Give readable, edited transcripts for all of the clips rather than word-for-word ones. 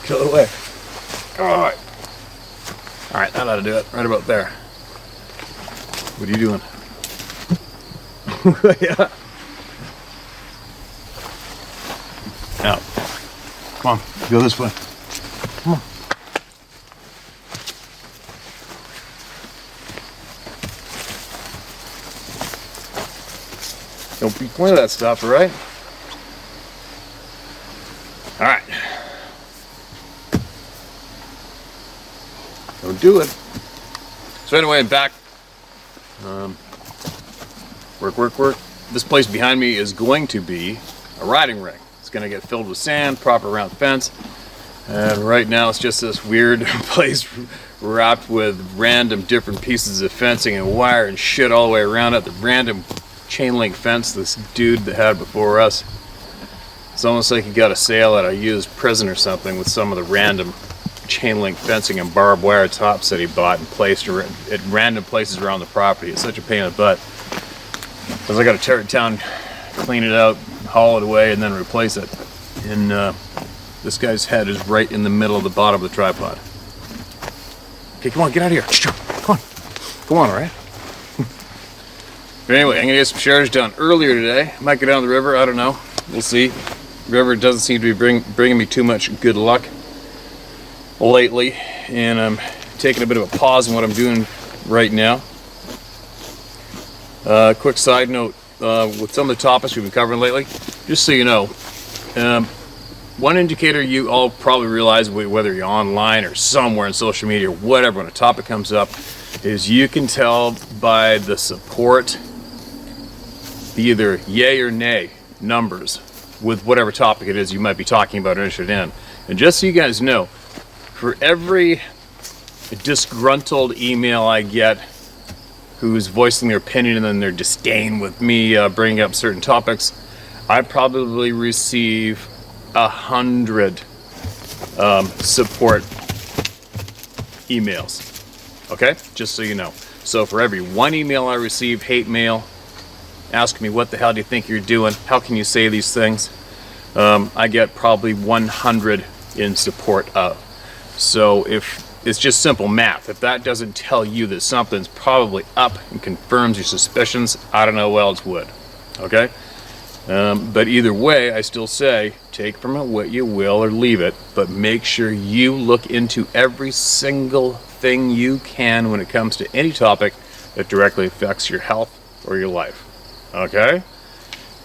Kill it away. Alright. Alright, that ought to do it. Right about there. What are you doing? Yeah. Now, come on, go this way. Come on. Don't be pointing at that stuff, all right? All right. Don't do it. So anyway, I'm back. Work. This place behind me is going to be a riding ring. It's going to get filled with sand, proper round fence. And right now it's just this weird place wrapped with random different pieces of fencing and wire and shit all the way around it. The random chain link fence this dude that had before us. It's almost like he got a sale at a used prison or something with some of the random chain link fencing and barbed wire tops that he bought and placed at random places around the property. It's such a pain in the butt. Because I got to tear it down, clean it out, haul it away, and then replace it. And this guy's head is right in the middle of the bottom of the tripod. Okay, come on, get out of here. Come on. Come on, all right? But anyway, I'm going to get some shares done earlier today. I might go down the river, I don't know. We'll see. The river doesn't seem to be bringing me too much good luck lately. And I'm taking a bit of a pause in what I'm doing right now. Quick side note, with some of the topics we've been covering lately, just so you know, one indicator you all probably realize, whether you're online or somewhere on social media or whatever, when a topic comes up, is you can tell by the support, either yay or nay numbers with whatever topic it is you might be talking about or interested in. And just so you guys know, for every disgruntled email I get who's voicing their opinion and then their disdain with me bringing up certain topics, I probably receive 100 support emails. Okay, just so you know. So for every one email I receive, hate mail, asking me what the hell do you think you're doing, how can you say these things, I get probably 100 in support of. So if it's just simple math, if that doesn't tell you that something's probably up and confirms your suspicions, I don't know what else would. Okay? But either way, I still say, take from it what you will or leave it, but make sure you look into every single thing you can when it comes to any topic that directly affects your health or your life. Okay?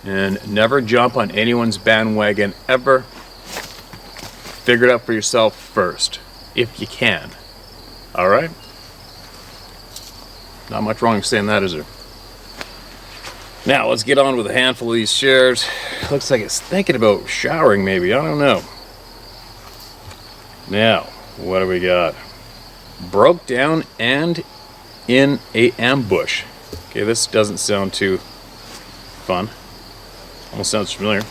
And never jump on anyone's bandwagon ever. Figure it out for yourself first, if you can. All right? Not much wrong in saying that, is there? Now, let's get on with a handful of these shares. Looks like it's thinking about showering, maybe. I don't know. Now, what do we got? Broke down and in a ambush. Okay, this doesn't sound too fun. Almost sounds familiar.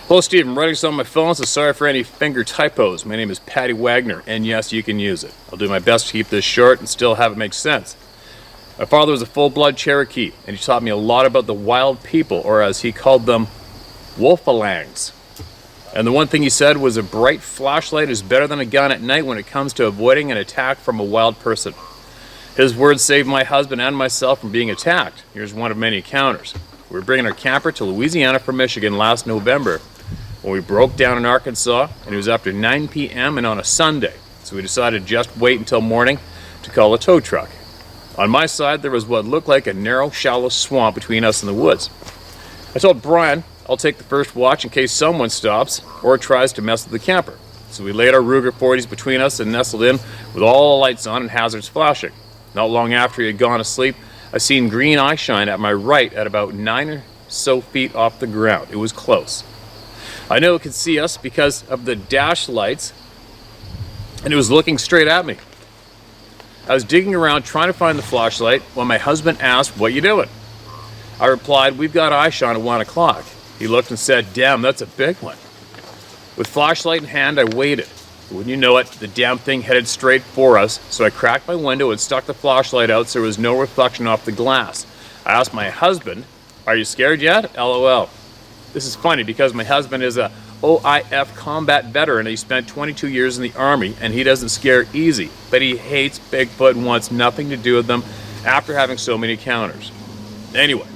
Hello, Steve. I'm writing something on my phone, so sorry for any finger typos. My name is Patty Wagner, and yes, you can use it. I'll do my best to keep this short and still have it make sense. My father was a full-blood Cherokee, and he taught me a lot about the wild people, or as he called them, wolfalangs. And the one thing he said was a bright flashlight is better than a gun at night when it comes to avoiding an attack from a wild person. His words saved my husband and myself from being attacked. Here's one of many encounters. We were bringing our camper to Louisiana from Michigan last November when we broke down in Arkansas, and it was after 9 p.m. and on a Sunday. So we decided to just wait until morning to call a tow truck. On my side, there was what looked like a narrow, shallow swamp between us and the woods. I told Brian I'll take the first watch in case someone stops or tries to mess with the camper. So we laid our Ruger 40s between us and nestled in with all the lights on and hazards flashing. Not long after he had gone to sleep, I seen green eye shine at my right at about 9 or so feet off the ground. It was close. I knew it could see us because of the dash lights, and it was looking straight at me. I was digging around trying to find the flashlight when my husband asked, "What you doing?" I replied, "We've got eye shine at 1 o'clock. He looked and said, "Damn, that's a big one." With flashlight in hand, I waited. Wouldn't you know it, the damn thing headed straight for us, so I cracked my window and stuck the flashlight out so there was no reflection off the glass. I asked my husband, "Are you scared yet?" LOL. This is funny because my husband is a OIF combat veteran. He spent 22 years in the Army, and he doesn't scare easy, but he hates Bigfoot and wants nothing to do with them after having so many encounters. Anyway,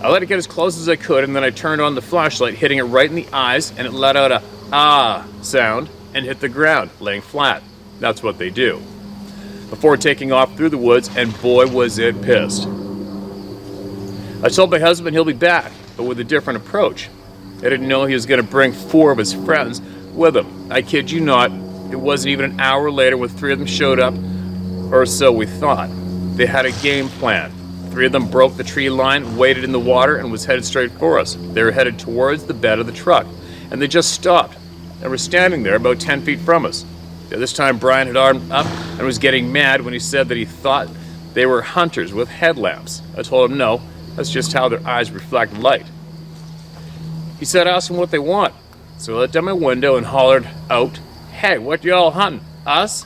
I let it get as close as I could, and then I turned on the flashlight, hitting it right in the eyes, and it let out a ah sound and hit the ground, laying flat. That's what they do. Before taking off through the woods, and boy was it pissed. I told my husband he'll be back, but with a different approach. I didn't know he was going to bring 4 of his friends with him. I kid you not, it wasn't even an hour later when 3 of them showed up, or so we thought. They had a game plan. 3 of them broke the tree line, waded in the water, and was headed straight for us. They were headed towards the bed of the truck, and they just stopped and were standing there about 10 feet from us. At this time, Brian had armed up and was getting mad when he said that he thought they were hunters with headlamps. I told him no, that's just how their eyes reflect light. He said, ask them what they want. So I let down my window and hollered out, hey, what y'all hunting? Us?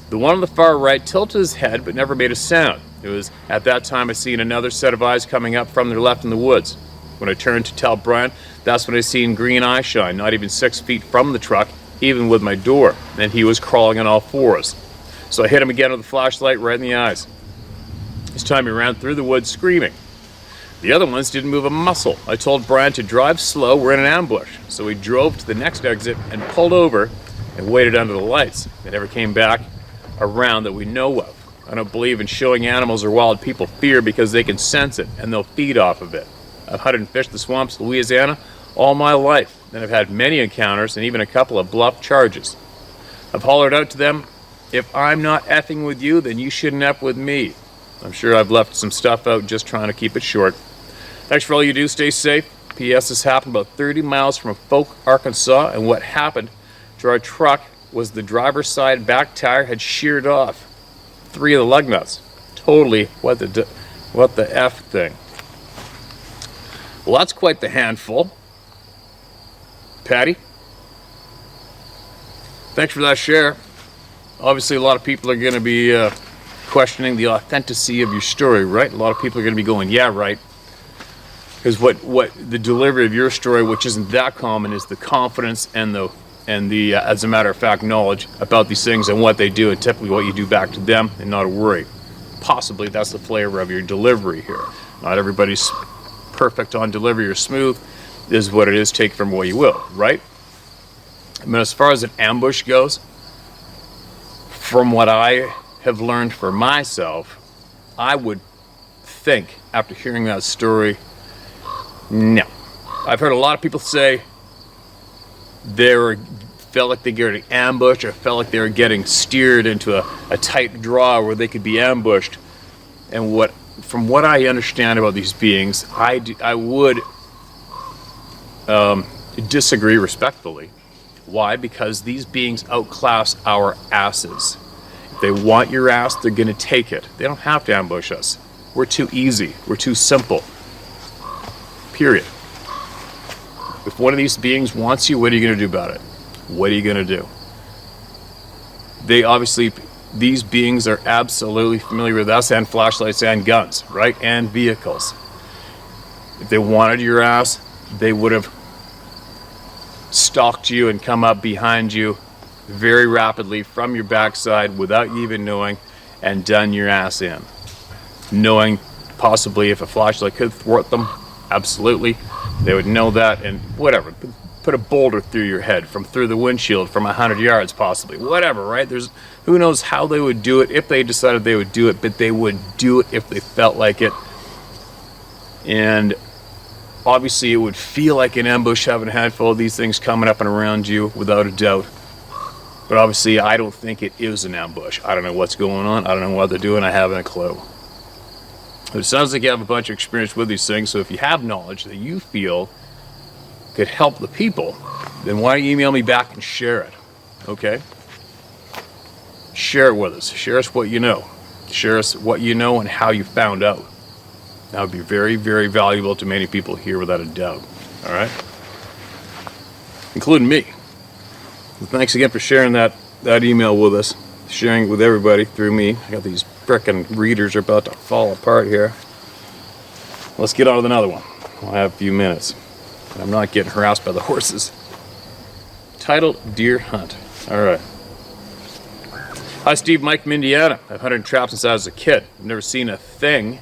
The one on the far right tilted his head but never made a sound. It was at that time I seen another set of eyes coming up from their left in the woods. When I turned to tell Brian, that's when I seen green eye shine, not even 6 feet from the truck, even with my door, and he was crawling on all 4s. So I hit him again with the flashlight right in the eyes. This time he ran through the woods screaming. The other ones didn't move a muscle. I told Brian to drive slow, we're in an ambush. So he drove to the next exit and pulled over and waited under the lights. They never came back around that we know of. I don't believe in showing animals or wild people fear because they can sense it and they'll feed off of it. I've hunted and fished the swamps of Louisiana all my life, and I've had many encounters and even a couple of bluff charges. I've hollered out to them, if I'm not effing with you, then you shouldn't F with me. I'm sure I've left some stuff out just trying to keep it short. Thanks for all you do. Stay safe. P.S. This happened about 30 miles from Folk, Arkansas, and what happened to our truck was the driver's side back tire had sheared off 3 of the lug nuts. Totally what the F thing. Well, that's quite the handful. Patty, thanks for that share. Obviously, a lot of people are going to be questioning the authenticity of your story, right? A lot of people are going to be going, yeah, right. Because what the delivery of your story, which isn't that common, is the confidence and the as a matter of fact knowledge about these things and what they do, and typically what you do back to them, and not a worry. Possibly that's the flavor of your delivery here. Not everybody's perfect on delivery or smooth. This is what it is. Take from what you will, right? I mean, as far as an ambush goes, from what I have learned for myself, I would think after hearing that story, no. I've heard a lot of people say felt like they were getting ambushed, or felt like they were getting steered into a tight draw where they could be ambushed. And from what I understand about these beings, I would disagree respectfully. Why? Because these beings outclass our asses. If they want your ass, they're going to take it. They don't have to ambush us. We're too easy. We're too simple. Period. If one of these beings wants you, what are you going to do about it? What are you going to do? These beings are absolutely familiar with us and flashlights and guns, right? And vehicles. If they wanted your ass, they would have stalked you and come up behind you very rapidly from your backside without you even knowing, and done your ass in. Knowing possibly if a flashlight could thwart them, absolutely, they would know that, and whatever, put a boulder through your head through the windshield from 100 yards possibly, whatever, right? Who knows how they would do it if they decided they would do it, but they would do it if they felt like it. And obviously it would feel like an ambush having a handful of these things coming up and around you, without a doubt. But obviously I don't think it is an ambush. I don't know what's going on. I don't know what they're doing. I haven't a clue. It sounds like you have a bunch of experience with these things, so if you have knowledge that you feel could help the people, then why don't you email me back and share it, okay? Share it with us. Share us what you know. Share us what you know and how you found out. That would be very, very valuable to many people here, without a doubt, all right? Including me. Well, thanks again for sharing that email with us, sharing it with everybody through me. I got these frickin' readers are about to fall apart here. Let's get on with another one. We'll have a few minutes. I'm not getting harassed by the horses. Titled Deer Hunt. Alright. Hi, Steve. Mike from Indiana. I've hunted and trapped since I was a kid. I've never seen a thing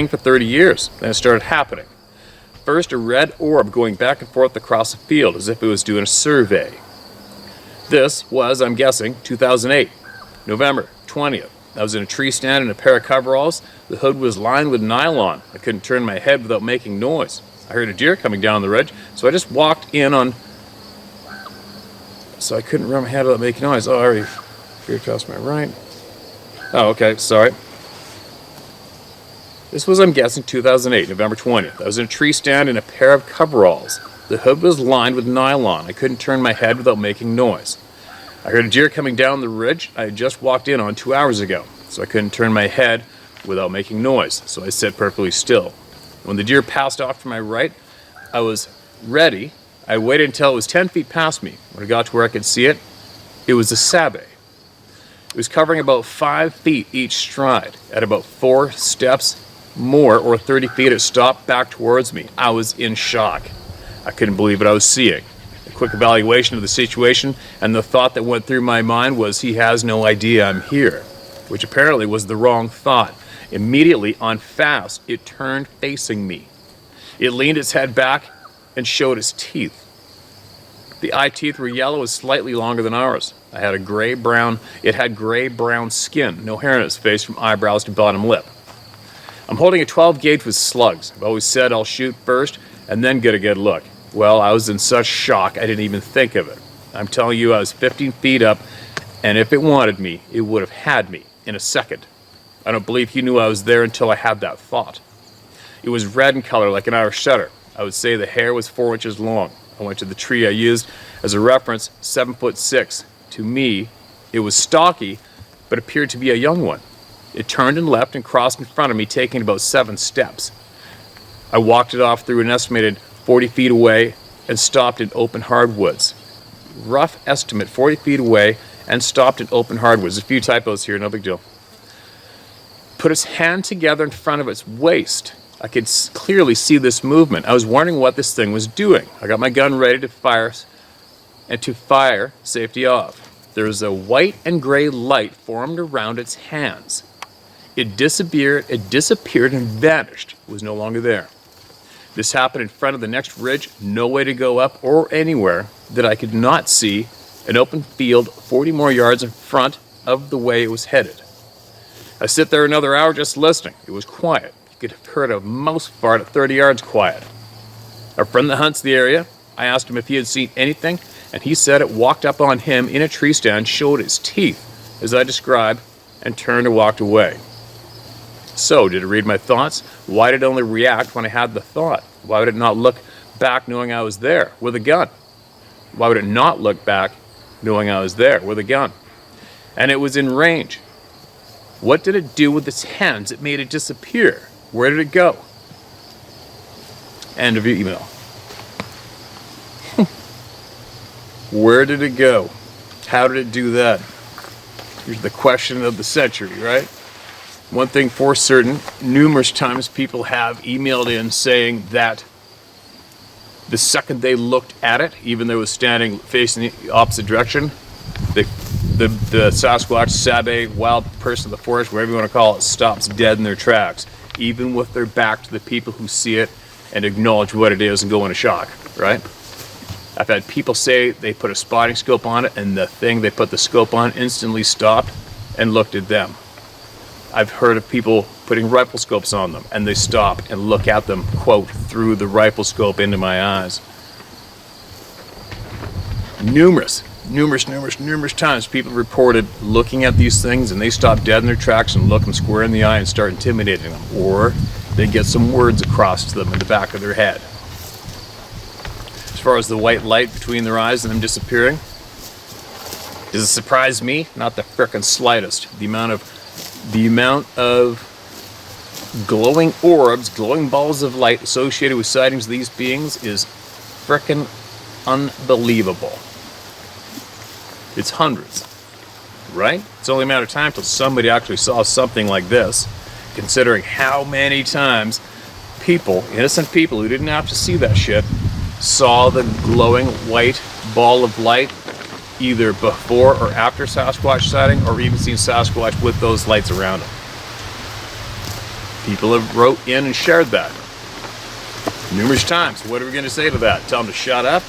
for 30 years. Then it started happening. First, a red orb going back and forth across the field as if it was doing a survey. This was, I'm guessing, 2008, November 20th. I was in a tree stand in a pair of coveralls. The hood was lined with nylon. I couldn't turn my head without making noise. I heard a deer coming down the ridge, so I just walked in on... So I couldn't run my head without making noise. Oh, I already fear tossed my right. Oh, okay, sorry. This was, I'm guessing, 2008, November 20th. I was in a tree stand in a pair of coveralls. The hood was lined with nylon. I couldn't turn my head without making noise. I heard a deer coming down the ridge I had just walked in on 2 hours ago, so I couldn't turn my head without making noise, so I sat perfectly still. When the deer passed off to my right, I was ready. I waited until it was 10 feet past me. When I got to where I could see it, it was a sabe. It was covering about 5 feet each stride. At about 4 steps more, or 30 feet, it stopped back towards me. I was in shock. I couldn't believe what I was seeing. A quick evaluation of the situation, and the thought that went through my mind was, he has no idea I'm here, which apparently was the wrong thought. Immediately, on fast, it turned facing me. It leaned its head back and showed its teeth. The eye teeth were yellow and slightly longer than ours. It had gray-brown skin, no hair on its face from eyebrows to bottom lip. I'm holding a 12 gauge with slugs. I've always said I'll shoot first and then get a good look. Well, I was in such shock I didn't even think of it. I'm telling you, I was 15 feet up, and if it wanted me, it would have had me in a second. I don't believe he knew I was there until I had that thought. It was red in color like an Irish setter. I would say the hair was 4 inches long. I went to the tree I used as a reference, 7'6". To me, it was stocky, but appeared to be a young one. It turned and left and crossed in front of me, taking about 7 steps. I walked it off through an estimated 40 feet away and stopped in open hardwoods. Rough estimate, 40 feet away and stopped in open hardwoods. A few typos here, no big deal. Put its hand together in front of its waist. I could clearly see this movement. I was wondering what this thing was doing. I got my gun ready to fire, safety off. There was a white and gray light formed around its hands. It disappeared and vanished. It was no longer there. This happened in front of the next ridge, no way to go up or anywhere that I could not see, an open field 40 more yards in front of the way it was headed. I sit there another hour just listening. It was quiet. You could have heard a mouse fart at 30 yards quiet. Our friend that hunts the area, I asked him if he had seen anything, and he said it walked up on him in a tree stand, showed its teeth, as I described, and turned and walked away. So, did it read my thoughts? Why did it only react when I had the thought? Why would it not look back knowing I was there with a gun? Why would it not look back knowing I was there with a gun? And it was in range. What did it do with its hands? It made it disappear. Where did it go? End of your email. Where did it go? How did it do that? Here's the question of the century, right? One thing for certain, numerous times people have emailed in saying that the second they looked at it, even though it was standing facing the opposite direction, the Sasquatch, Sabe, wild person of the forest, whatever you want to call it, stops dead in their tracks, even with their back to the people who see it and acknowledge what it is and go into shock, right? I've had people say they put a spotting scope on it and the thing they put the scope on instantly stopped and looked at them. I've heard of people putting rifle scopes on them and they stop and look at them, quote, through the rifle scope into my eyes. Numerous times people reported looking at these things and they stop dead in their tracks and look them square in the eye and start intimidating them, or they get some words across to them in the back of their head. As far as the white light between their eyes and them disappearing, does it surprise me? Not the frickin' slightest. The amount of glowing orbs, glowing balls of light associated with sightings of these beings is frickin' unbelievable. It's hundreds, right? It's only a matter of time till somebody actually saw something like this, considering how many times people, innocent people who didn't have to see that shit, saw the glowing white ball of light either before or after Sasquatch sighting, or even seen Sasquatch with those lights around them. People have wrote in and shared that numerous times. What are we going to say to that? Tell them to shut up?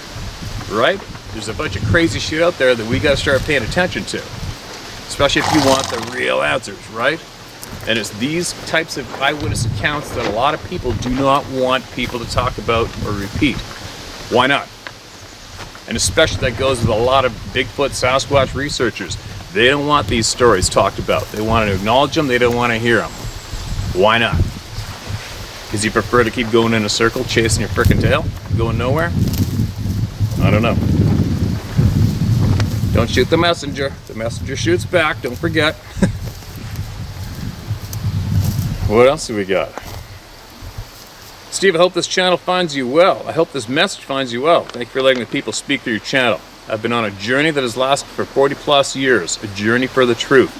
Right? There's a bunch of crazy shit out there that we got to start paying attention to. Especially if you want the real answers, right? And it's these types of eyewitness accounts that a lot of people do not want people to talk about or repeat. Why not? And especially that goes with a lot of Bigfoot Sasquatch researchers. They don't want these stories talked about. They want to acknowledge them, they don't want to hear them. Why not? Because you prefer to keep going in a circle, chasing your frickin' tail, going nowhere? I don't know. Don't shoot the messenger. The messenger shoots back, don't forget. What else do we got? Steve, I hope this channel finds you well. I hope this message finds you well. Thank you for letting the people speak through your channel. I've been on a journey that has lasted for 40 plus years, a journey for the truth.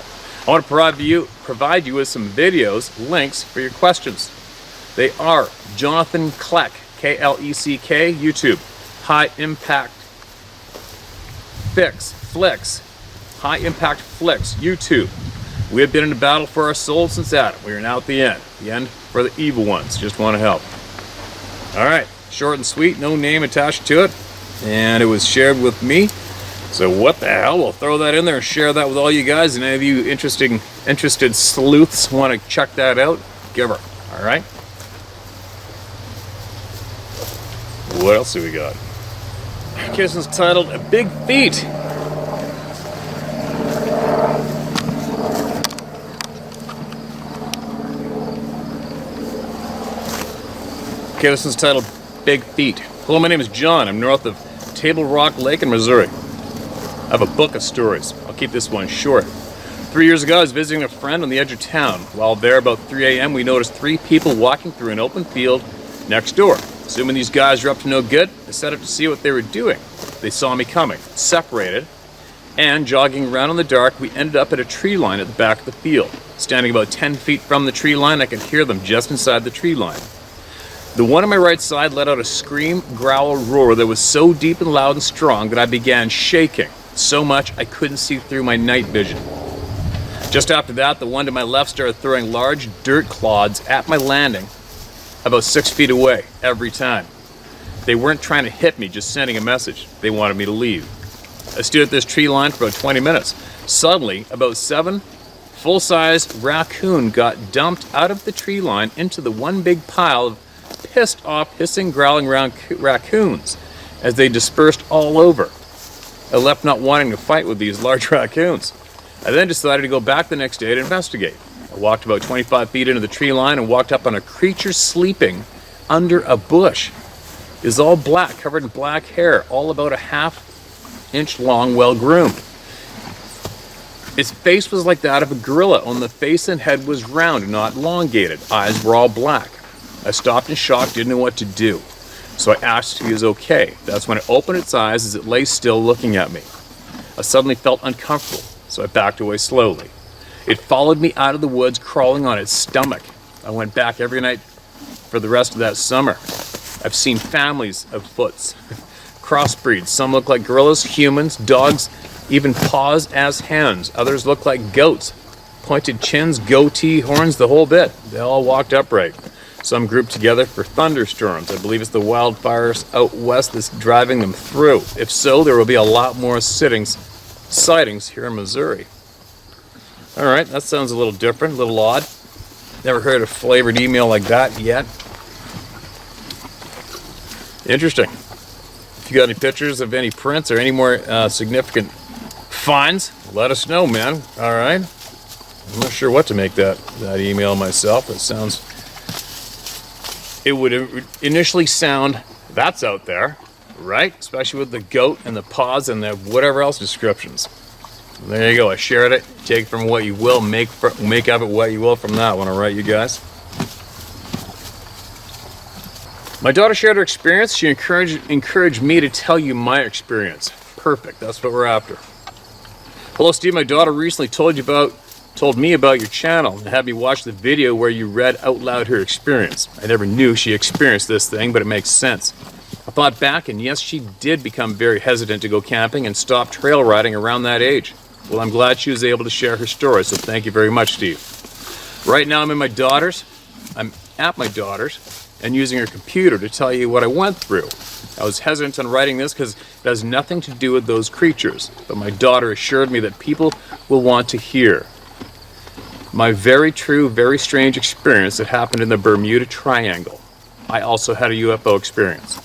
I want to provide you with some videos, links for your questions. They are Jonathan Kleck, K-L-E-C-K, YouTube, High Impact Flicks, High Impact Flicks, YouTube. We have been in a battle for our souls since Adam. We are now at the end for the evil ones. Just want to help. All right, short and sweet, no name attached to it, and it was shared with me. So what the hell? We'll throw that in there and share that with all you guys. And any of you interested sleuths want to check that out, give her. All right. What else do we got? Okay, this is titled "Big Feet." Okay, this is titled "Big Feet." Hello, my name is John. I'm north of Table Rock Lake in Missouri. I have a book of stories. I'll keep this one short. 3 years ago, I was visiting a friend on the edge of town. While there, about 3 a.m., we noticed 3 people walking through an open field next door. Assuming these guys were up to no good, I set up to see what they were doing. They saw me coming, separated, and jogging around in the dark, we ended up at a tree line at the back of the field. Standing about 10 feet from the tree line, I could hear them just inside the tree line. The one on my right side let out a scream, growl, roar that was so deep and loud and strong that I began shaking so much I couldn't see through my night vision. Just after that, the one to my left started throwing large dirt clods at my landing about 6 feet away every time. They weren't trying to hit me, just sending a message. They wanted me to leave. I stood at this tree line for about 20 minutes. Suddenly, about 7 full-sized raccoon got dumped out of the tree line into the one big pile of pissed off, hissing, growling raccoons as they dispersed all over. I left not wanting to fight with these large raccoons. I then decided to go back the next day to investigate. I walked about 25 feet into the tree line and walked up on a creature sleeping under a bush. It was all black, covered in black hair, all about a half-inch long, well-groomed. Its face was like that of a gorilla, only the face and head was round and not elongated. Eyes were all black. I stopped in shock, didn't know what to do. So I asked if he was okay. That's when it opened its eyes as it lay still looking at me. I suddenly felt uncomfortable, so I backed away slowly. It followed me out of the woods, crawling on its stomach. I went back every night for the rest of that summer. I've seen families of foots, crossbreeds. Some look like gorillas, humans, dogs, even paws as hands. Others look like goats, pointed chins, goatee, horns, the whole bit. They all walked upright. Some grouped together for thunderstorms. I believe it's the wildfires out west that's driving them through. If so, there will be a lot more sightings here in Missouri. All right, that sounds a little different, a little odd. Never heard a flavored email like that yet. Interesting. If you got any pictures of any prints or any more significant finds, let us know, man. All right. I'm not sure what to make that email myself. It would initially sound, that's out there, right? Especially with the goat and the paws and the whatever else descriptions. There you go. I shared it. Take from what you will. Make of it what you will from that one. All right, you guys. My daughter shared her experience. She encouraged me to tell you my experience. Perfect. That's what we're after. Hello, Steve. My daughter recently told you about told me about your channel and had me watch the video where you read out loud her experience. I never knew she experienced this thing, but it makes sense. I thought back, and yes, she did become very hesitant to go camping and stop trail riding around that age. Well, I'm glad she was able to share her story, so thank you very much, Steve. Right now I'm at my daughter's, and using her computer to tell you what I went through. I was hesitant on writing this because it has nothing to do with those creatures, but my daughter assured me that people will want to hear my very true, very strange experience that happened in the Bermuda Triangle. I also had a UFO experience.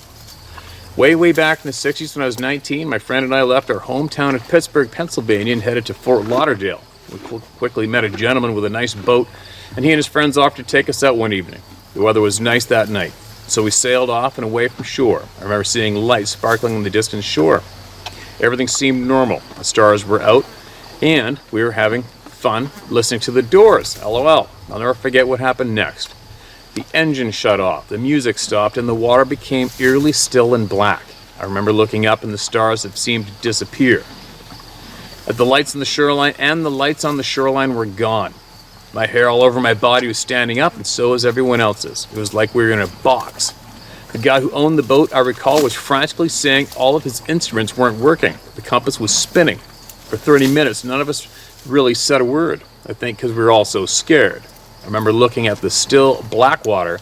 Way back in the 60s when I was 19, my friend and I left our hometown of Pittsburgh, Pennsylvania and headed to Fort Lauderdale. We quickly met a gentleman with a nice boat, and he and his friends offered to take us out one evening. The weather was nice that night, so we sailed off and away from shore. I remember seeing lights sparkling on the distant shore. Everything seemed normal. The stars were out, and we were having fun listening to the Doors. LOL. I'll never forget what happened next. The engine shut off, the music stopped, and the water became eerily still and black. I remember looking up and the stars had seemed to disappear. The lights on the shoreline were gone. My hair all over my body was standing up, and so was everyone else's. It was like we were in a box. The guy who owned the boat, I recall, was frantically saying all of his instruments weren't working. The compass was spinning. For 30 minutes, none of us really said a word. I think because we were all so scared. I remember looking at the still black water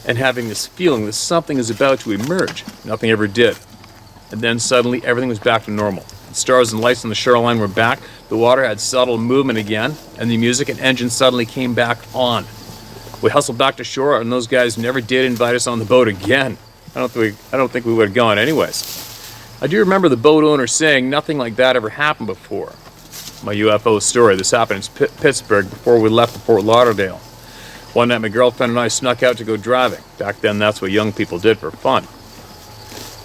and having this feeling that something is about to emerge. Nothing ever did. And then suddenly everything was back to normal. The stars and lights on the shoreline were back, the water had subtle movement again, and the music and engine suddenly came back on. We hustled back to shore, and those guys never did invite us on the boat again. I don't think we would have gone anyways. I do remember the boat owner saying nothing like that ever happened before. My UFO story. This happened in Pittsburgh before we left for Fort Lauderdale. One night my girlfriend and I snuck out to go driving. Back then that's what young people did for fun.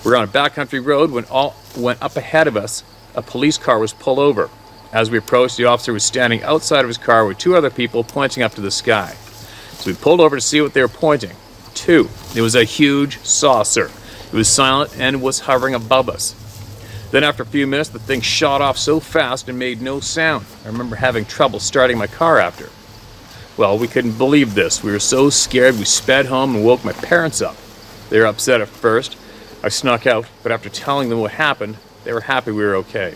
We were on a backcountry road when up ahead of us a police car was pulled over. As we approached, the officer was standing outside of his car with two other people pointing up to the sky. So we pulled over to see what they were pointing to. It was a huge saucer. It was silent and was hovering above us. Then after a few minutes, the thing shot off so fast and made no sound. I remember having trouble starting my car after. Well, we couldn't believe this. We were so scared we sped home and woke my parents up. They were upset at first. I snuck out, but after telling them what happened, they were happy we were okay.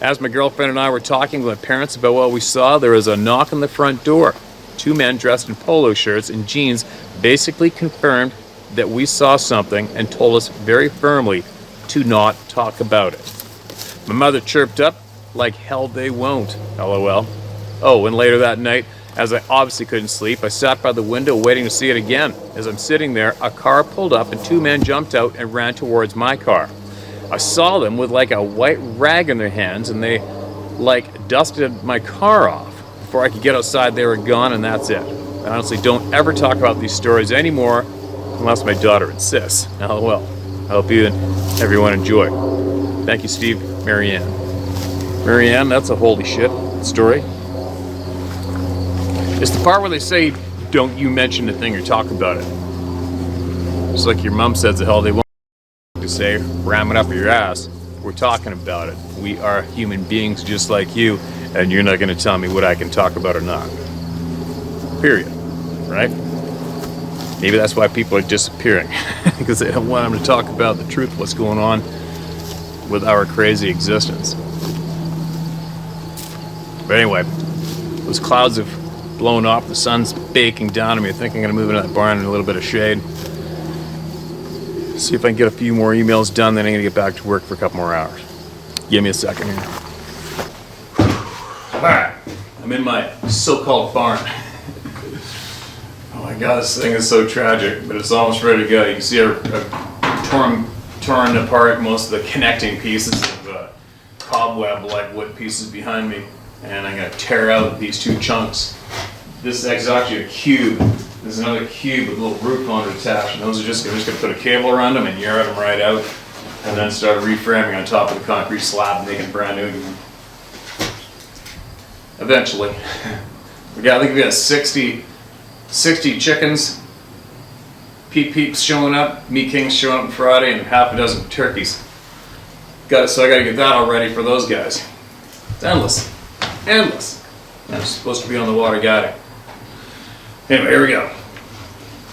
As my girlfriend and I were talking with my parents about what we saw, there was a knock on the front door. Two men dressed in polo shirts and jeans basically confirmed that we saw something and told us very firmly to not talk about it. My mother chirped up, like hell they won't, LOL. Oh, and later that night, as I obviously couldn't sleep, I sat by the window waiting to see it again. As I'm sitting there, a car pulled up and two men jumped out and ran towards my car. I saw them with like a white rag in their hands, and they like dusted my car off. Before I could get outside, they were gone, and that's it. I honestly don't ever talk about these stories anymore unless my daughter insists. LOL. I hope you and everyone enjoy. Thank you, Steve. Marianne. Marianne, that's a holy shit story. It's the part where they say, don't you mention a thing or talk about it. Just like your mom says the hell they want to say, ram it up your ass. We're talking about it. We are human beings just like you, and you're not going to tell me what I can talk about or not. Period. Right? Maybe that's why people are disappearing, because they don't want them to talk about the truth, what's going on with our crazy existence. But anyway, those clouds have blown off, the sun's baking down on me. I think I'm going to move into that barn in a little bit of shade. See if I can get a few more emails done, then I'm going to get back to work for a couple more hours. Give me a second here. Alright, I'm in my so-called barn. Oh my god, this thing is so tragic, but it's almost ready to go. You can see I've torn apart most of the connecting pieces of cobweb-like wood pieces behind me, and I'm going to tear out these two chunks. This is actually a cube. There's another cube with a little roof on it attached, and those are just going to put a cable around them and yard them right out, and then start reframing on top of the concrete slab, making it brand new again. Eventually. I think we got 60 chickens, peeps showing up, meat kings showing up on Friday, and half a dozen turkeys. So I got to get that all ready for those guys. It's endless. endless. I'm supposed to be on the water guiding. Anyway, here we go.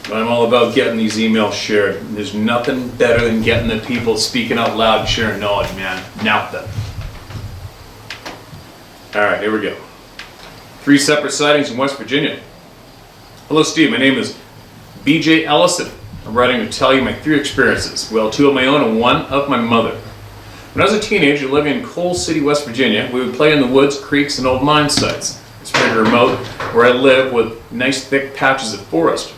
I'm all about getting these emails shared. There's nothing better than getting the people speaking out loud and sharing knowledge, man. Nothing. Alright, here we go. 3 separate sightings in West Virginia. Hello, Steve. My name is BJ Ellison. I'm writing to tell you my 3 experiences. Well, 2 of my own and 1 of my mother. When I was a teenager living in Coal City, West Virginia, we would play in the woods, creeks, and old mine sites. It's pretty remote where I live with nice thick patches of forest.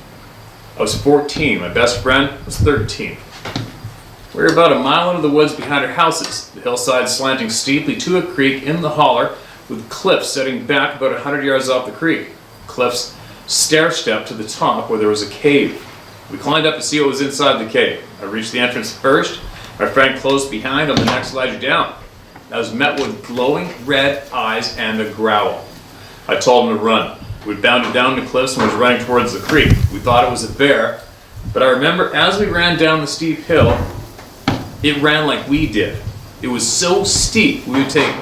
I was 14. My best friend was 13. We were about a mile into the woods behind our houses, the hillside slanting steeply to a creek in the holler with cliffs setting back about 100 yards off the creek. Cliffs stair-step to the top where there was a cave. We climbed up to see what was inside the cave. I reached the entrance first. My friend close behind on the next ledge down. I was met with glowing red eyes and a growl. I told him to run. We bounded down the cliffs and was running towards the creek. We thought it was a bear, but I remember as we ran down the steep hill, it ran like we did. It was so steep we would take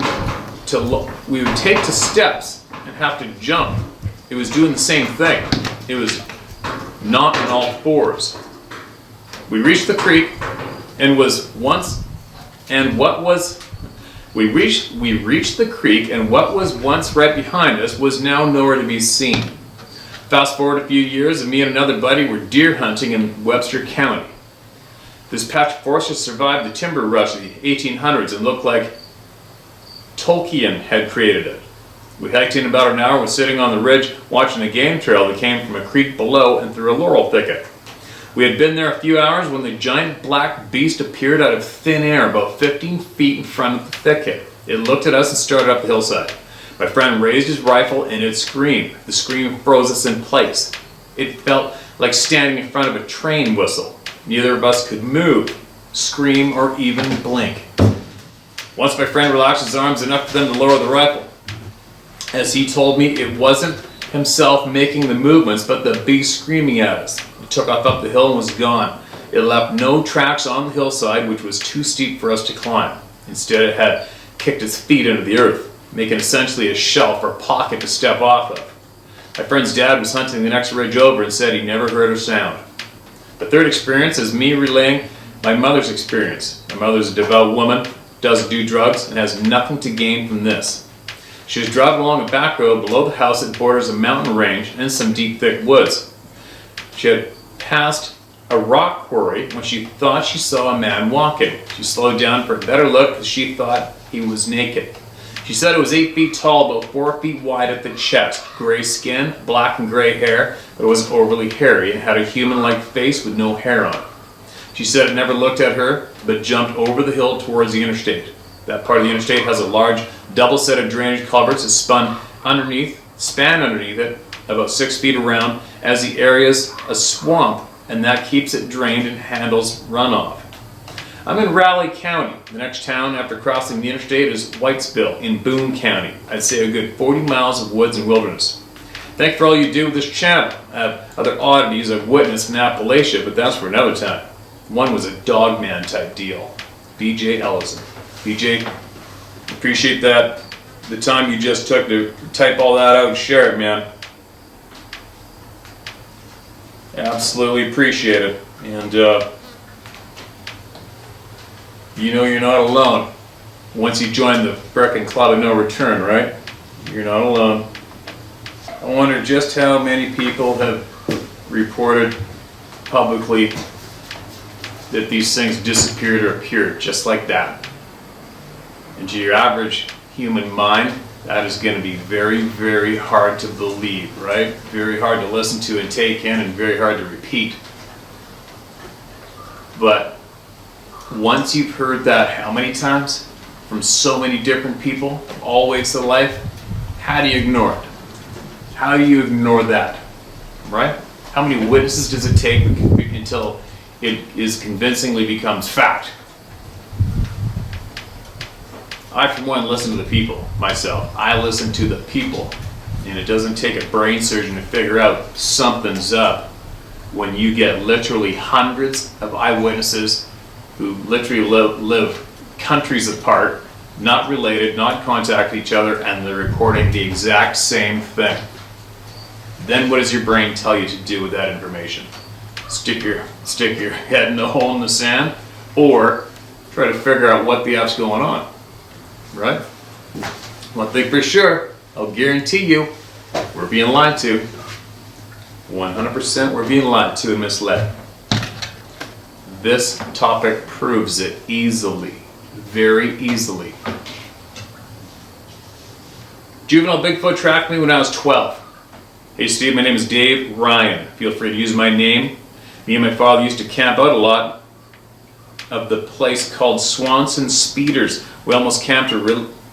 to steps and have to jump. It was doing the same thing. It was not on all fours. We reached the creek and we reached the creek, and what was once right behind us was now nowhere to be seen. Fast forward a few years, and me and another buddy were deer hunting in Webster County. This patch of forest had survived the timber rush of the 1800s and looked like Tolkien had created it. We hiked in about an hour and were sitting on the ridge watching a game trail that came from a creek below and through a laurel thicket. We had been there a few hours when the giant black beast appeared out of thin air about 15 feet in front of the thicket. It looked at us and started up the hillside. My friend raised his rifle and it screamed. The scream froze us in place. It felt like standing in front of a train whistle. Neither of us could move, scream, or even blink. Once my friend relaxed his arms enough for them to lower the rifle. As he told me, it wasn't himself making the movements, but the beast screaming at us. It took off up the hill and was gone. It left no tracks on the hillside, which was too steep for us to climb. Instead, it had kicked its feet into the earth, making essentially a shelf or pocket to step off of. My friend's dad was hunting the next ridge over and said he never heard a sound. The third experience is me relaying my mother's experience. My mother's a devout woman, doesn't do drugs, and has nothing to gain from this. She was driving along a back road below the house that borders a mountain range and some deep, thick woods. She had passed a rock quarry when she thought she saw a man walking. She slowed down for a better look because she thought he was naked. She said it was 8 feet tall, about 4 feet wide at the chest, gray skin, black and gray hair, but it wasn't overly hairy and had a human-like face with no hair on it. She said it never looked at her, but jumped over the hill towards the interstate. That part of the interstate has a large double set of drainage culverts that span underneath it, about 6 feet around, as the area's a swamp, and that keeps it drained and handles runoff. I'm in Raleigh County. The next town after crossing the interstate is Whitesville in Boone County. I'd say a good 40 miles of woods and wilderness. Thank you for all you do with this channel. I have other oddities I've witnessed in Appalachia, but that's for another time. One was a dogman type deal. BJ Ellison. BJ, appreciate that. The time you just took to type all that out and share it, man. Absolutely appreciate it. And you know you're not alone. Once you join the frickin' club of no return, right? You're not alone. I wonder just how many people have reported publicly that these things disappeared or appeared just like that. And to your average human mind, that is going to be very, very hard to believe, right? Very hard to listen to and take in, and very hard to repeat. But once you've heard that how many times from so many different people, all ways of life, how do you ignore it? How do you ignore that, right? How many witnesses does it take until it is convincingly becomes fact? I, for one, listen to the people myself. I listen to the people, and it doesn't take a brain surgeon to figure out something's up when you get literally hundreds of eyewitnesses who literally live countries apart, not related, not contacted each other, and they're reporting the exact same thing. Then what does your brain tell you to do with that information? Stick your head in the hole in the sand, or try to figure out what the F's going on, right? One thing for sure, I'll guarantee you, we're being lied to. 100% we're being lied to and misled. This topic proves it easily, very easily. Juvenile Bigfoot tracked me when I was 12. Hey Steve, my name is Dave Ryan. Feel free to use my name. Me and my father used to camp out a lot of the place called Swanson Speeders. We almost camped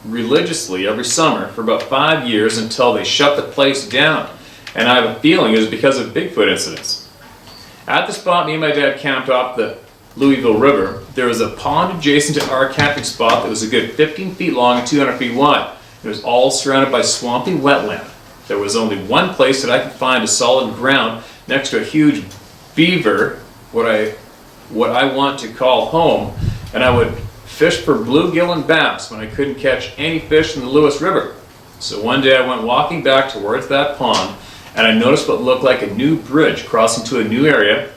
religiously every summer for about 5 years until they shut the place down. And I have a feeling it was because of Bigfoot incidents. At the spot me and my dad camped off the Louisville River, there was a pond adjacent to our camping spot that was a good 15 feet long and 200 feet wide. It was all surrounded by swampy wetland. There was only one place that I could find a solid ground next to a huge beaver, what I want to call home, and I would fish for bluegill and bass when I couldn't catch any fish in the Lewis River. So one day I went walking back towards that pond, and I noticed what looked like a new bridge crossing to a new area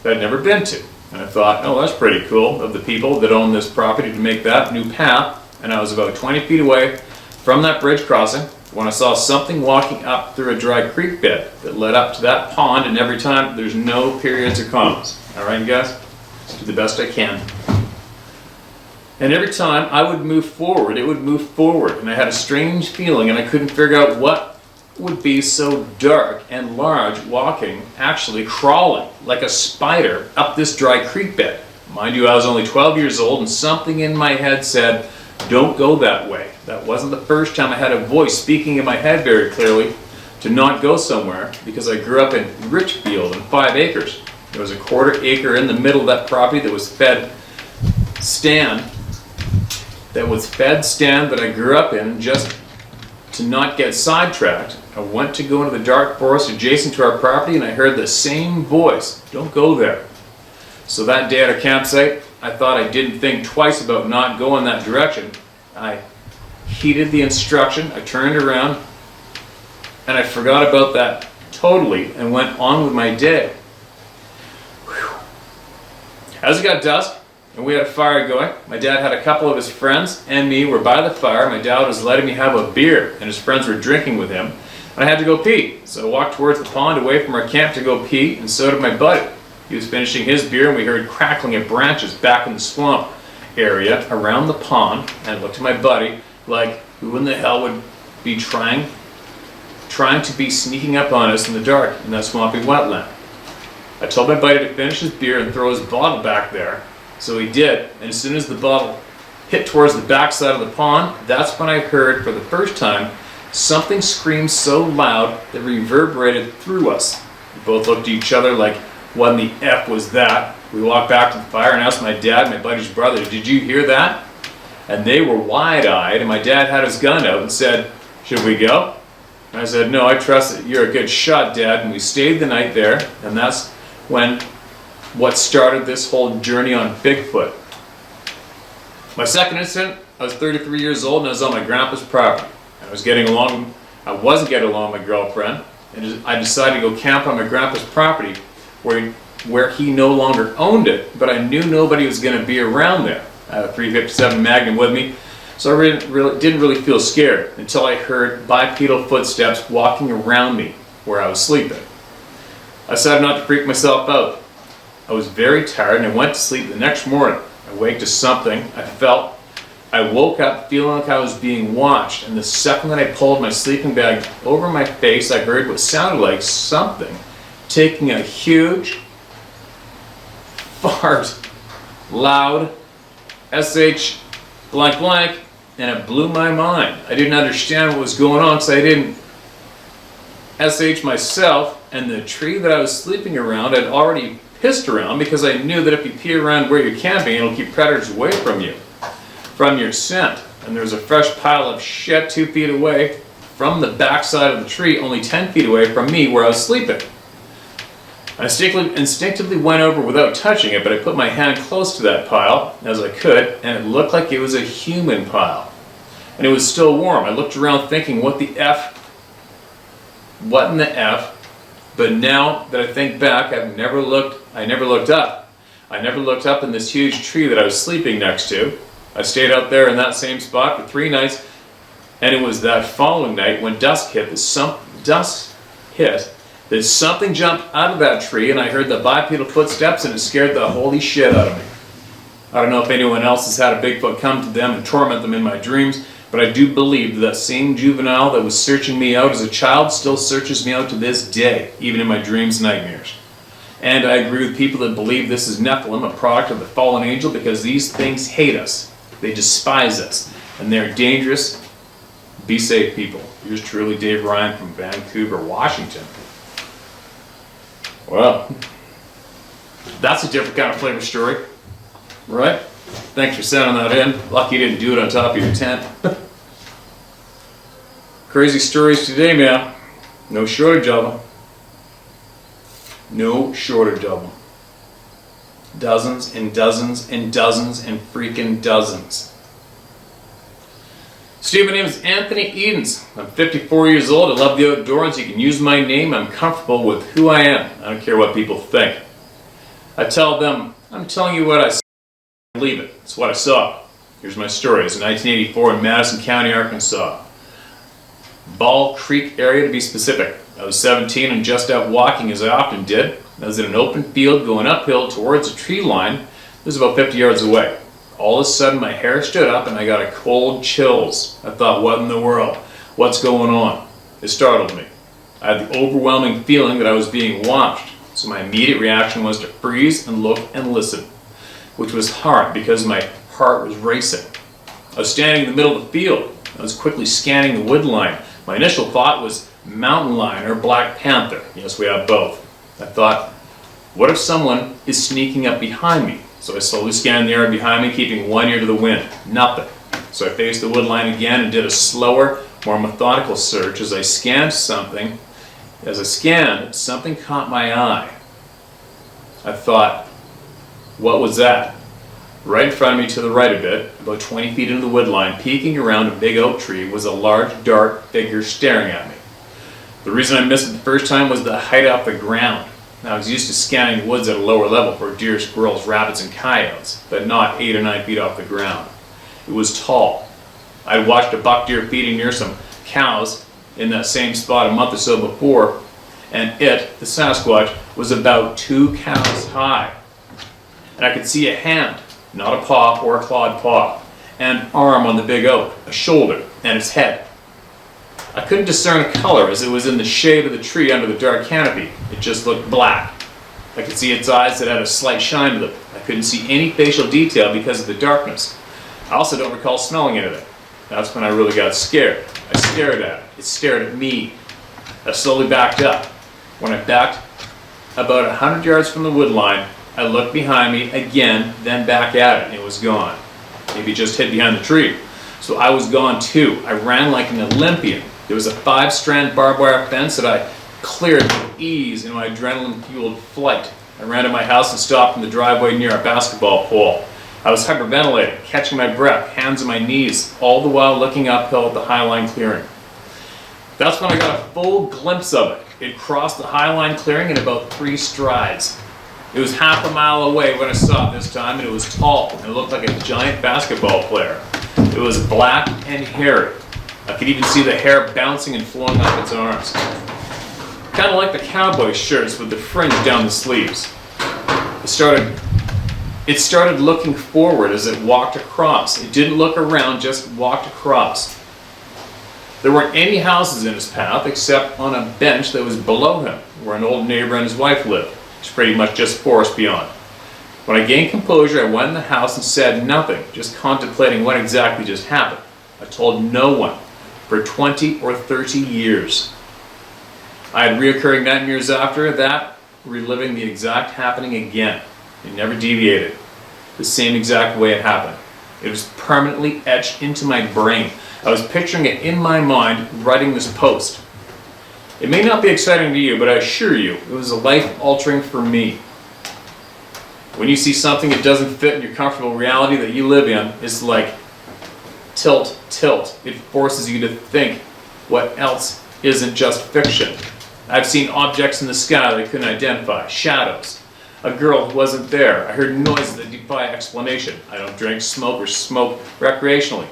that I'd never been to. And I thought, oh, that's pretty cool of the people that own this property to make that new path. And I was about 20 feet away from that bridge crossing when I saw something walking up through a dry creek bed that led up to that pond, and every time there's no periods or commas. All right, you guys? Do the best I can. And every time I would move forward, it would move forward, and I had a strange feeling, and I couldn't figure out what would be so dark and large walking, actually crawling like a spider up this dry creek bed. Mind you, I was only 12 years old, and something in my head said, don't go that way. That wasn't the first time I had a voice speaking in my head very clearly to not go somewhere, because I grew up in Richfield and 5 acres. There was a quarter acre in the middle of that property that was fed stand that I grew up in. Just to not get sidetracked, I went to go into the dark forest adjacent to our property, and I heard the same voice, don't go there. So that day at our campsite, I thought I didn't think twice about not going that direction. I heeded the instruction, I turned around, and I forgot about that totally and went on with my day. Whew. As it got dusk and we had a fire going, my dad had a couple of his friends and me were by the fire. My dad was letting me have a beer and his friends were drinking with him. And I had to go pee, so I walked towards the pond away from our camp to go pee, and so did my buddy. He was finishing his beer, and we heard crackling of branches back in the swamp area around the pond, and I looked at my buddy like, who in the hell would be trying to be sneaking up on us in the dark in that swampy wetland. I told my buddy to finish his beer and throw his bottle back there, so he did, and as soon as the bottle hit towards the backside of the pond, that's when I heard for the first time something scream so loud that reverberated through us. We both looked at each other like, what in the F was that? We walked back to the fire and asked my dad and my buddy's brother, did you hear that? And they were wide-eyed, and my dad had his gun out and said, should we go? And I said, no, I trust that you're a good shot, Dad. And we stayed the night there, and that's what started this whole journey on Bigfoot. My second incident, I was 33 years old and I was on my grandpa's property. I wasn't getting along with my girlfriend, and I decided to go camp on my grandpa's property where he no longer owned it, but I knew nobody was going to be around there. I had a .357 Magnum with me, so I didn't really feel scared until I heard bipedal footsteps walking around me where I was sleeping. I decided not to freak myself out. I was very tired and I went to sleep the next morning. I waked to something I woke up feeling like I was being watched, and the second that I pulled my sleeping bag over my face, I heard what sounded like something taking a huge fart, loud, SH blank blank, and it blew my mind. I didn't understand what was going on because I didn't SH myself, and the tree that I was sleeping around I'd already pissed around, because I knew that if you pee around where you're camping, it'll keep predators away from you, from your scent. And there was a fresh pile of shit 2 feet away from the backside of the tree, only 10 feet away from me where I was sleeping. I instinctively went over without touching it, but I put my hand close to that pile as I could, and it looked like it was a human pile. and it was still warm. I looked around thinking, what in the F? But now that I think back, I never looked up. I never looked up in this huge tree that I was sleeping next to. I stayed out there in that same spot for 3 nights, and it was that following night when dusk hit that something jumped out of that tree, and I heard the bipedal footsteps, and it scared the holy shit out of me. I don't know if anyone else has had a Bigfoot come to them and torment them in my dreams, but I do believe that same juvenile that was searching me out as a child still searches me out to this day, even in my dreams and nightmares. And I agree with people that believe this is Nephilim, a product of the fallen angel, because these things hate us. They despise us, and they're dangerous. Be safe, people. Yours truly, Dave Ryan from Vancouver, Washington. Well, that's a different kind of flavor story, right? Thanks for sending that in. Lucky you didn't do it on top of your tent. Crazy stories today, man. No shortage of them. No shortage of them. Dozens and dozens and dozens and freaking dozens. Steve, my name is Anthony Edens. I'm 54 years old. I love the outdoors. You can use my name. I'm comfortable with who I am. I don't care what people think. I tell them, I'm telling you what I saw. Believe it. It's what I saw. Here's my story. It's in 1984 in Madison County, Arkansas. Ball Creek area to be specific. I was 17 and just out walking as I often did. I was in an open field going uphill towards a tree line. It was about 50 yards away. All of a sudden my hair stood up and I got a cold chills. I thought, what in the world? What's going on? It startled me. I had the overwhelming feeling that I was being watched. So my immediate reaction was to freeze and look and listen, which was hard because my heart was racing. I was standing in the middle of the field. I was quickly scanning the wood line. My initial thought was mountain lion or black panther. Yes, we have both. I thought, what if someone is sneaking up behind me? So I slowly scanned the area behind me, keeping one ear to the wind. Nothing. So I faced the wood line again and did a slower, more methodical search. As I scanned, something caught my eye. I thought, what was that? Right in front of me to the right a bit, about 20 feet into the wood line, peeking around a big oak tree, was a large, dark figure staring at me. The reason I missed it the first time was the height off the ground. Now, I was used to scanning the woods at a lower level for deer, squirrels, rabbits, and coyotes, but not 8 or 9 feet off the ground. It was tall. I'd watched a buck deer feeding near some cows in that same spot a month or so before, and it, the Sasquatch, was about 2 cows high. And I could see a hand, not a paw or a clawed paw, an arm on the big oak, a shoulder, and its head. I couldn't discern a color as it was in the shade of the tree under the dark canopy. It just looked black. I could see its eyes that had a slight shine to them. I couldn't see any facial detail because of the darkness. I also don't recall smelling anything. That's when I really got scared. I stared at it. It stared at me. I slowly backed up. When I backed about 100 yards from the wood line, I looked behind me again, then back at it, and it was gone. Maybe it just hid behind the tree. So I was gone too. I ran like an Olympian. There was a 5-strand barbed wire fence that I cleared with ease in my adrenaline-fueled flight. I ran to my house and stopped in the driveway near a basketball pole. I was hyperventilating, catching my breath, hands on my knees, all the while looking uphill at the highline clearing. That's when I got a full glimpse of it. It crossed the highline clearing in about 3 strides. It was half a mile away when I saw it this time, and it was tall, and it looked like a giant basketball player. It was black and hairy. I could even see the hair bouncing and flowing off its arms. Kind of like the cowboy shirts with the fringe down the sleeves. It started looking forward as it walked across. It didn't look around, just walked across. There weren't any houses in his path except on a bench that was below him, where an old neighbor and his wife lived. It's pretty much just forest beyond. When I gained composure, I went in the house and said nothing, just contemplating what exactly just happened. I told no one for 20 or 30 years. I had reoccurring nightmares after that, reliving the exact happening again. It never deviated. The same exact way it happened. It was permanently etched into my brain. I was picturing it in my mind, writing this post. It may not be exciting to you, but I assure you, it was life-altering for me. When you see something that doesn't fit in your comfortable reality that you live in, it's like Tilt. It forces you to think what else isn't just fiction. I've seen objects in the sky that I couldn't identify, shadows. A girl who wasn't there. I heard noises that defy explanation. I don't drink, smoke, or smoke recreationally.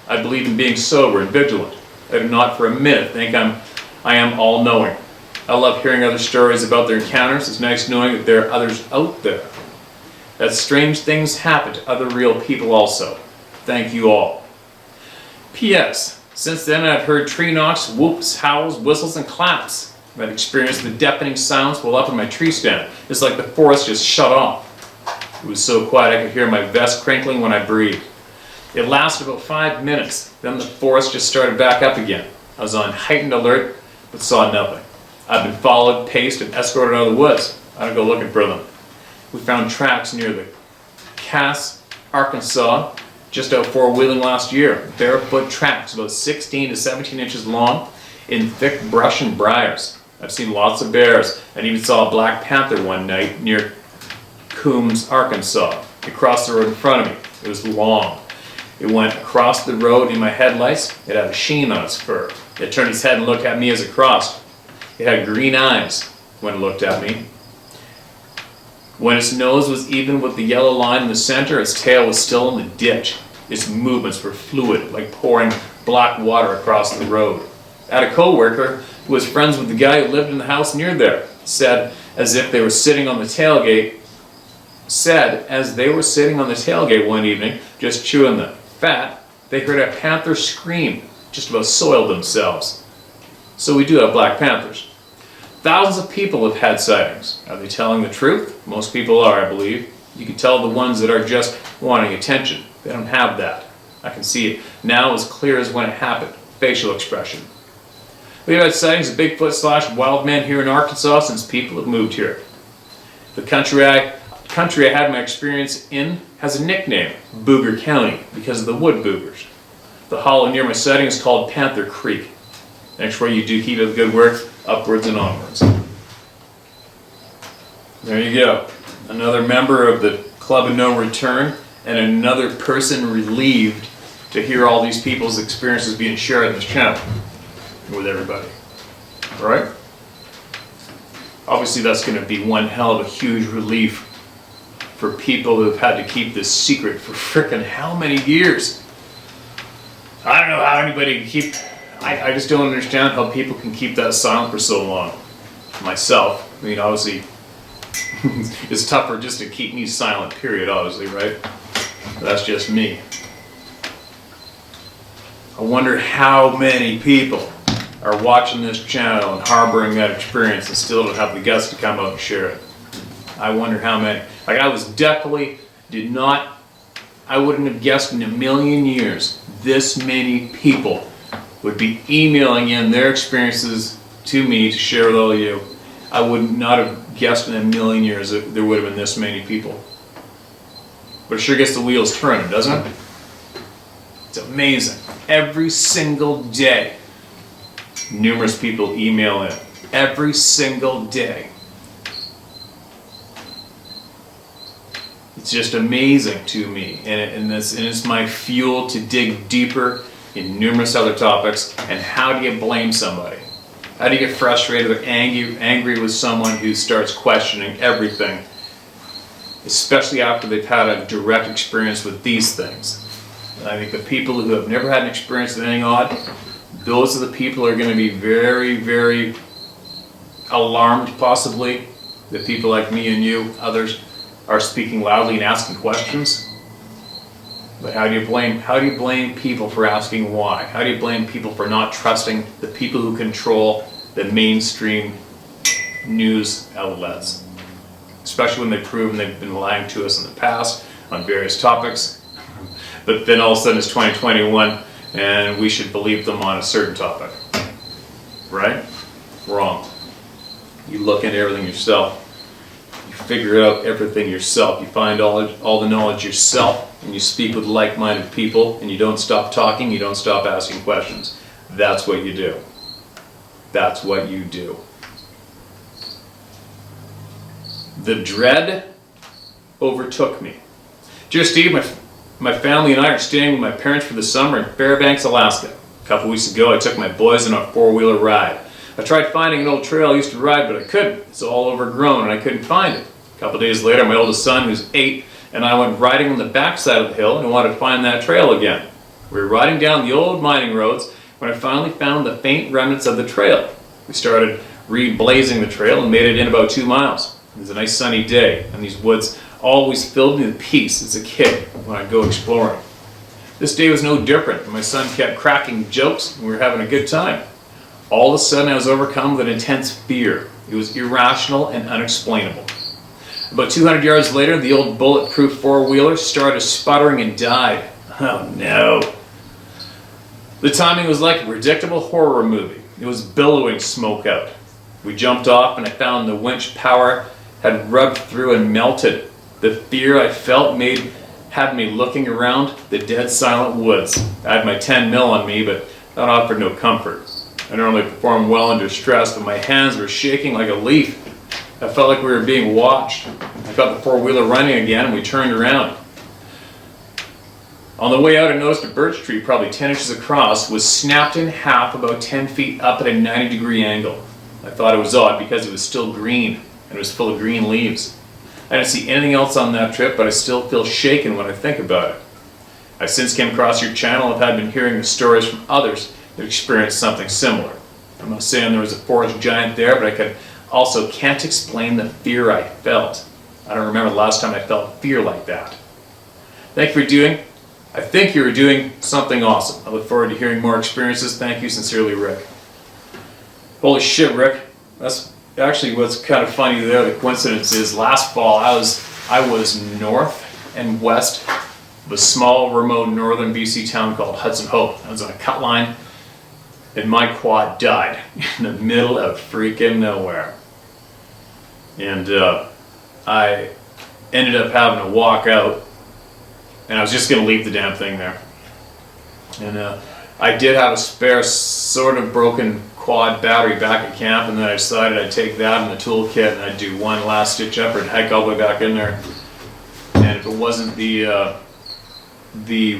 I believe in being sober and vigilant. I do not for a minute think I am all-knowing. I love hearing other stories about their encounters. It's nice knowing that there are others out there. That strange things happen to other real people also. Thank you all. P.S. Since then I've heard tree knocks, whoops, howls, whistles, and claps. I've experienced the deafening sounds while up in my tree stand. It's like the forest just shut off. It was so quiet I could hear my vest crinkling when I breathed. It lasted about 5 minutes. Then the forest just started back up again. I was on heightened alert, but saw nothing. I've been followed, paced, and escorted out of the woods. I don't go looking for them. We found tracks near the Cass, Arkansas, just out 4-wheeling last year. Barefoot tracks about 16 to 17 inches long in thick brush and briars. I've seen lots of bears and even saw a black panther one night near Coombs, Arkansas. It crossed the road in front of me. It was long. It went across the road in my headlights. It had a sheen on its fur. It turned its head and looked at me as it crossed. It had green eyes when it looked at me. When its nose was even with the yellow line in the center, its tail was still in the ditch. Its movements were fluid, like pouring black water across the road. I had a co-worker who was friends with the guy who lived in the house near there. Said as they were sitting on the tailgate one evening, just chewing the fat, they heard a panther scream, just about soiled themselves. So we do have black panthers. Thousands of people have had sightings. Are they telling the truth? Most people are, I believe. You can tell the ones that are just wanting attention. They don't have that. I can see it now as clear as when it happened. Facial expression. We've had sightings of Bigfoot / wild men here in Arkansas since people have moved here. The country I had my experience in has a nickname, Booger County, because of the wood boogers. The hollow near my sighting is called Panther Creek. Next where you do keep up the good work, upwards and onwards. There you go. Another member of the Club of No Return and another person relieved to hear all these people's experiences being shared on this channel with everybody. Alright? Obviously that's going to be one hell of a huge relief for people who have had to keep this secret for frickin' how many years? I don't know how anybody can keep... I just don't understand how people can keep that silent for so long. Myself, I mean, obviously, it's tougher just to keep me silent, period, obviously, right? That's just me. I wonder how many people are watching this channel and harboring that experience and still don't have the guts to come out and share it. I wonder how many. Like, I was definitely, I wouldn't have guessed in a million years this many people would be emailing in their experiences to me to share with all of you. I would not have guessed in a million years that there would have been this many people. But it sure gets the wheels turning, doesn't it? It's amazing. Every single day, numerous people email in. Every single day. It's just amazing to me, and it's my fuel to dig deeper in numerous other topics. And how do you blame somebody? How do you get frustrated or angry with someone who starts questioning everything, especially after they've had a direct experience with these things? And I think the people who have never had an experience with anything odd, those are the people who are going to be very, very alarmed, possibly, that people like me and you, others, are speaking loudly and asking questions. But how do you blame people for asking why? How do you blame people for not trusting the people who control the mainstream news outlets? Especially when they've proven they've been lying to us in the past on various topics. But then all of a sudden it's 2021 and we should believe them on a certain topic. Right? Wrong. You look into everything yourself. You figure out everything yourself. You find all the knowledge yourself. And you speak with like-minded people, and you don't stop talking, you don't stop asking questions. That's what you do. That's what you do. The dread overtook me. Dear Steve, My family and I are staying with my parents for the summer in Fairbanks, Alaska. A couple weeks ago, I took my boys on a four-wheeler ride. I tried finding an old trail I used to ride, but I couldn't. It's all overgrown and I couldn't find it. A couple days later, my oldest son, who's 8, and I went riding on the backside of the hill and wanted to find that trail again. We were riding down the old mining roads when I finally found the faint remnants of the trail. We started re-blazing the trail and made it in about 2 miles. It was a nice sunny day, and these woods always filled me with peace as a kid when I'd go exploring. This day was no different. My son kept cracking jokes and we were having a good time. All of a sudden I was overcome with an intense fear. It was irrational and unexplainable. About 200 yards later, the old bulletproof four-wheeler started sputtering and died. Oh no. The timing was like a predictable horror movie. It was billowing smoke out. We jumped off and I found the winch power had rubbed through and melted. The fear I felt had me looking around the dead silent woods. I had my 10 mil on me, but that offered no comfort. I normally perform well under stress, but my hands were shaking like a leaf. I felt like we were being watched. I got the four-wheeler running again and we turned around. On the way out, I noticed a birch tree, probably 10 inches across, was snapped in half about 10 feet up at a 90-degree angle. I thought it was odd because it was still green and it was full of green leaves. I didn't see anything else on that trip, but I still feel shaken when I think about it. I've since came across your channel and have been hearing the stories from others that experienced something similar. I'm not saying there was a forest giant there, but I also can't explain the fear I felt. I don't remember the last time I felt fear like that. I think you were doing something awesome. I look forward to hearing more experiences. Thank you, sincerely, Rick. Holy shit, Rick. That's actually what's kind of funny there. The coincidence is last fall I was north and west of a small, remote northern BC town called Hudson Hope. I was on a cut line and my quad died in the middle of freaking nowhere. And I ended up having to walk out, and I was just going to leave the damn thing there. And I did have a spare sort of broken quad battery back at camp, and then I decided I'd take that in the toolkit and I'd do one last stitch effort and hike all the way back in there. And if it wasn't the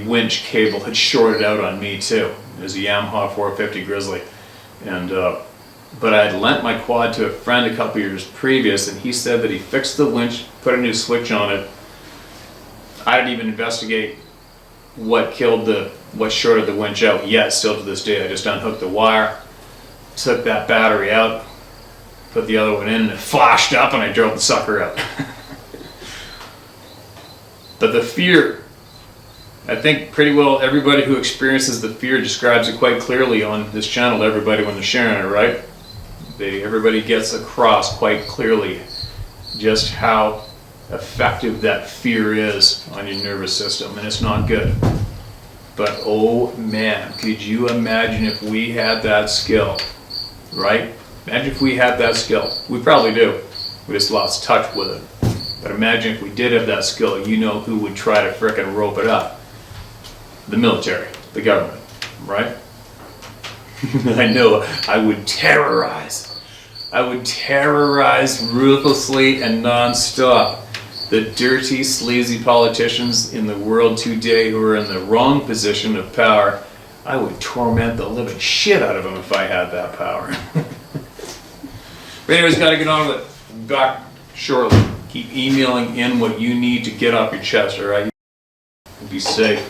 winch cable had shorted out on me too. It was a Yamaha 450 Grizzly. And but I had lent my quad to a friend a couple years previous, and he said that he fixed the winch, put a new switch on it. I didn't even investigate what shorted the winch out yet. Still to this day, I just unhooked the wire, took that battery out, put the other one in, and it flashed up, and I drove the sucker out. But the fear, I think pretty well everybody who experiences the fear describes it quite clearly on this channel to everybody when they're sharing it, right? Everybody gets across quite clearly just how effective that fear is on your nervous system, and it's not good. But oh man, could you imagine if we had that skill, right? Imagine if we had that skill. We probably do. We just lost touch with it. But imagine if we did have that skill, you know who would try to frickin' rope it up? The military, the government, right? I know, I would terrorize ruthlessly and non-stop the dirty, sleazy politicians in the world today who are in the wrong position of power. I would torment the living shit out of them if I had that power. But anyways, gotta get on with it. Back shortly. Keep emailing in what you need to get off your chest, alright? Be safe.